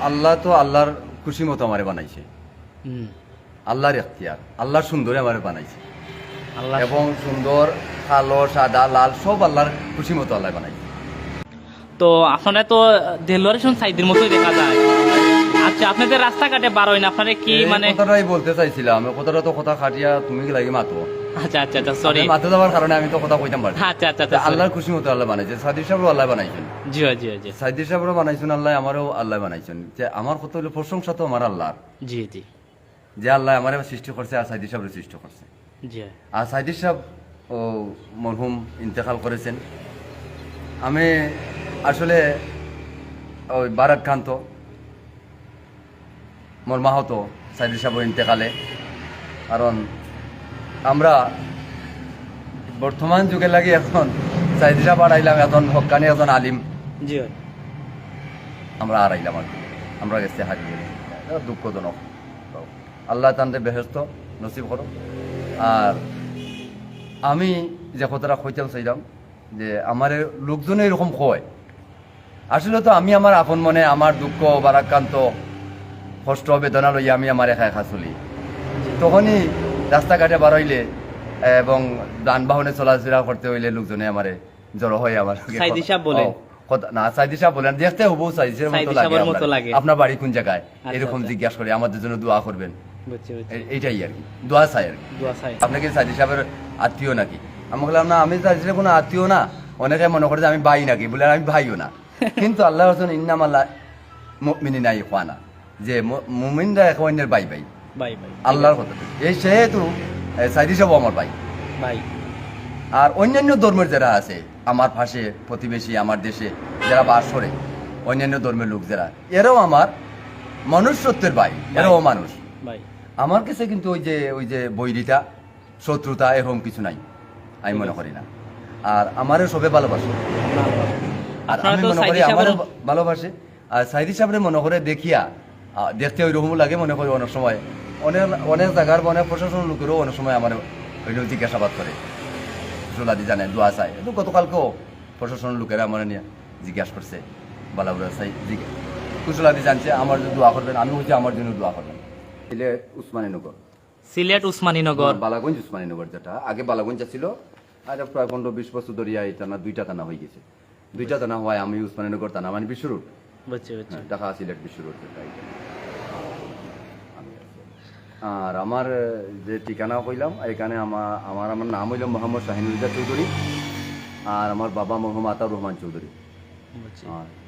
আল্লাহ তো আল্লাহর খুশি মতো আমারে বানাইছে, আল্লাহর এখতিয়ার, আল্লাহর সুন্দরে আমারে বানাইছে আল্লাহ এবং সুন্দর কালো সাদা লাল সব আল্লাহর খুশি মতো আল্লাহ বানাইছে। তো আপনারা তো দেলোয়ার সাইদের মতোই দেখা যায়। আচ্ছা, আপনাদের রাস্তাঘাটে বার হয় না, আপনারা কি এই মানে? কথাটাই বলতে চাইছিলাম, কথাটা তো কথা খাটিয়া তুমি কি লাগে মাতো আচ্ছা আচ্ছা আচ্ছা, সরি। মাতে যাওয়ার কারণে আমি তো কথা কইতাম পারি। আচ্ছা আচ্ছা আচ্ছা, আল্লাহর খুশি মতো আল্লাহ বানাইছে, সাদির সাহেবও আল্লাহ বানাইছেন, জি জি জি সাইদির সাহেবও বানাইছেন আল্লাহ, আমারও আল্লাহ বানাইছেন। যে আমার কত হলো প্রশংসা তো আমার আল্লাহর, জি জি যে আল্লাহ আমার সৃষ্টি করছে আর সাইদির সাহেবের সৃষ্টি করছে। জি। আর সাইদির সাহেব ও মরহুম ইন্তেকাল করেছেন। আমি আসলে ওই বারাক্রান্ত মোর মাহত সাইদির সাহেব ইন্তেকালে, কারণ আমরা বর্তমান যুগে লাগে এখন সাইদির সাহেব আড়াইলাম, এখন হকানি এখন আলিম জি আমরা আড়াইলাম আর কি, আমরা গেছি হারিয়ে, দুঃখজনক। আল্লাহ তান্তে বেহেস্ত নসিব করো। আর আমি যে কথাটা কইতেও চাইলাম যে আমার লোকজনে এরকম কয়, আসলে তো আমি আমার আপন মনে আমার দুঃখ বারাক্রান্ত কষ্ট বেদনা লইয়া আমি আমার একা একা চলি, তখনই রাস্তাঘাটে বার হইলে এবং যানবাহনে চলাফেরা করতে হইলে লোকজনে আমারে জড়ো হয় আমার সাইদি সাহেব বলেন? না, সাইদি সাহেব বলেন, দেখতে হবো সাইদির সাইদি মতো সাহেবের মতো লাগে লাগে। আপনার বাড়ি কোন জায়গায়, আচ্ছা, এরকম আচ্ছা। জিজ্ঞাসা করে আমাদের জন্য দোয়া করবেন, বুঝছি বুঝছি। এইটাই আর কি, দোয়া চাই আর কি। দোয়া চাই। আপনাকে সাইদি সাহেবের আত্মীয় নাকি? আমি বললাম না, আমি সাইদি সাহেবের কোনো আত্মীয় না। অনেকে মনে করে যে আমি ভাই নাকি, বলে আমি ভাইও না। কিন্তু আল্লাহ রসুন ইন্নাম আল্লাহ মুমিনিন ইখওয়ানা, যে মুমিনরা এক অন্যের ভাই ভাই, বাই বাই আল্লাহর কথা। এই সেহেতু সাইদি সাহেব আমার ভাই। বাই। আর অন্যান্য ধর্মের যারা আছে আমার পাশে প্রতিবেশী, আমার দেশে যারা বাস করে, অন্যান্য ধর্মের লোক যারা, এরাও আমার মনুষ্যত্বের ভাই, এরাও মানুষ। বাই। আমার কাছে কিন্তু ওই যে বৈরিতা শত্রুতা এরকম কিছু নাই, আমি মনে করি না। আর আমারও সবে ভালোবাসে, আর আপনারা আমি তো মনে করি সাইদি আমারও সাহেবের- ভালোবাসে। আর সাইদি সাহেবের মনে করে দেখিয়া দেখতে ওই রকম লাগে, মনে করি অনেক সময় অনেক অনেক জায়গার অনেক প্রশাসনের লোকেরও অনেক সময় আমার ওই জিজ্ঞাসাবাদ করে, সোলাদি জানে দোয়া চাই। কিন্তু গতকালকেও প্রশাসনের লোকেরা আমার নিয়ে জিজ্ঞাসা করছে, বালাবুরা চাই কুশলাদি জানছে আমার জন্য দোয়া করবেন, আমি হচ্ছে আমার জন্য দোয়া করবেন। সিলেট উসমানীনগর, সিলেট উসমানীনগর। বালাগঞ্জ উসমানীনগর, যেটা আগে বালাগঞ্জ ছিল, আর প্রায় 15-20 বছর ধরিয়া এই টানা 2টা থানা হয়ে গেছে। 2টা থানা হওয়ায় আমি উসমানীনগর থানা মানে বিশ্ব রোড, বুঝছি বুঝছি। ঢাকা সিলেট বিশ্ব রোড যেটা, এইটা আমি আছি। আর আমার যে ঠিকানা কইলাম এখানে আমার নাম হইল মোহাম্মদ শাহিনুল্লাহ চৌধুরী, আর আমার বাবা মরহুম আতাউর রহমান চৌধুরী, বুঝছি।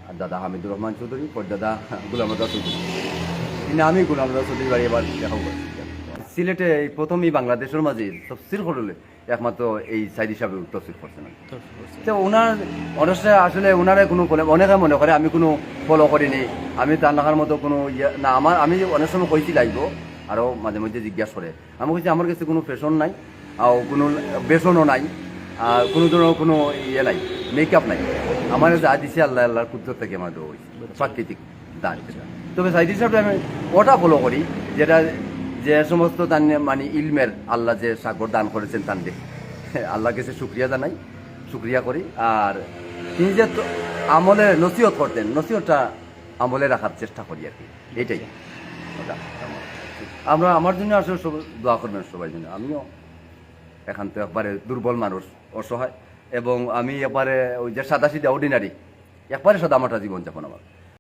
আর দাদা হামিদুর রহমান চৌধুরী, দাদা গুলাম রদা চৌধুরী। কিন্তু আমি গুলাম রদা চৌধুরী বাড়ি এবার দেখাও করছি। সিলেটে এই প্রথমই বাংলাদেশের মাঝে তফসির করলে একমাত্র এই সাইদ হিসাবে তফসির করছেন। তো ওনার অনেকে আসলে ওনারে কোনো অনেকে মনে করে আমি কোনো ফলো করিনি, আমি তার নাকার মতো কোনো না। আমি অনেক সময় কইছি লাগবো, আরও মাঝে মধ্যে জিজ্ঞাসা করে। আমি কইছি আমার কাছে কোনো ফ্যাশন নাই, আর কোনো বেসনও নাই, আর কোনো ধরনের কোনো ইয়ে নাই, মেকআপ নাই। আমার যা দিছে আল্লাহ আল্লাহর কুদরত থেকে আমার দেওয়া হয়েছে, প্রাকৃতিক দান। তবে সাইদ হিসাবে আমি ওটা ফলো করি যেটা যে সমস্ত দান মানে ইলমের আল্লাহ যে সাগর দান করেছেন তান দেখে আল্লাহর কাছে শুক্রিয়া জানাই, শুক্রিয়া করি। আর তিনি যে আমলে নসিহত করতেন, নসিহতটা আমলে রাখার চেষ্টা করি আর কি, এইটাই। আমরা আমার জন্য আসলে সব দোয়া করবেন সবাই জন্য। আমিও এখান তো একবারে দুর্বল মানুষ, অসহায়, এবং আমি একবারে ওই যে সাদা সিধা অর্ডিনারি, একবারে সাদা আমারটা জীবনযাপন আমার।